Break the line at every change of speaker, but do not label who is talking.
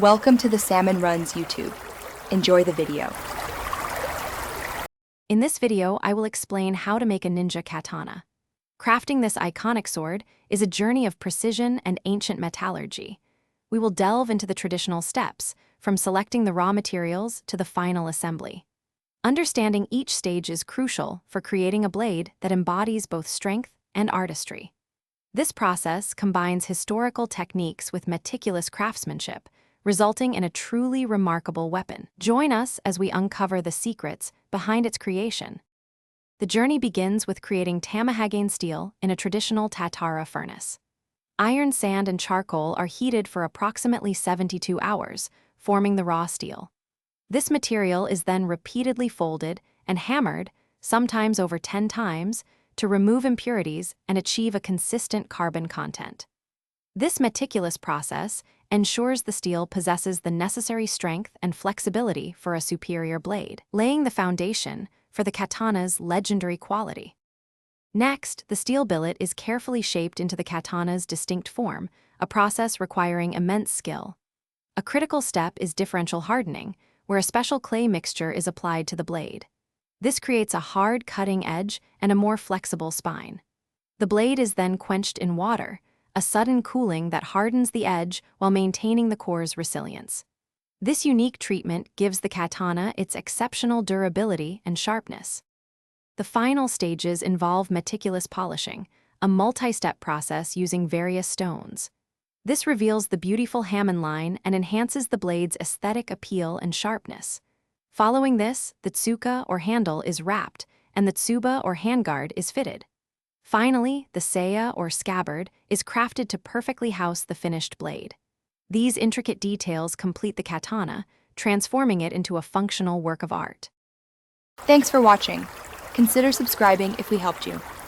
Welcome to the Salmon Runs YouTube. Enjoy the video.
In this video, I will explain how to make a ninja katana. Crafting this iconic sword is a journey of precision and ancient metallurgy. We will delve into the traditional steps, from selecting the raw materials to the final assembly. Understanding each stage is crucial for creating a blade that embodies both strength and artistry. This process combines historical techniques with meticulous craftsmanship, resulting in a truly remarkable weapon. Join us as we uncover the secrets behind its creation. The journey begins with creating tamahagane steel in a traditional Tatara furnace. Iron, sand, and charcoal are heated for approximately 72 hours, forming the raw steel. This material is then repeatedly folded and hammered, sometimes over 10 times, to remove impurities and achieve a consistent carbon content. This meticulous process ensures the steel possesses the necessary strength and flexibility for a superior blade, laying the foundation for the katana's legendary quality. Next, the steel billet is carefully shaped into the katana's distinct form, a process requiring immense skill. A critical step is differential hardening, where a special clay mixture is applied to the blade. This creates a hard cutting edge and a more flexible spine. The blade is then quenched in water, a sudden cooling that hardens the edge while maintaining the core's resilience. This unique treatment gives the katana its exceptional durability and sharpness. The final stages involve meticulous polishing, a multi-step process using various stones. This reveals the beautiful hamon line and enhances the blade's aesthetic appeal and sharpness. Following this, the tsuka or handle is wrapped, and the tsuba or handguard is fitted. Finally, the saya or scabbard is crafted to perfectly house the finished blade. These intricate details complete the katana, transforming it into a functional work of art.
Thanks for watching. Consider subscribing if we helped you.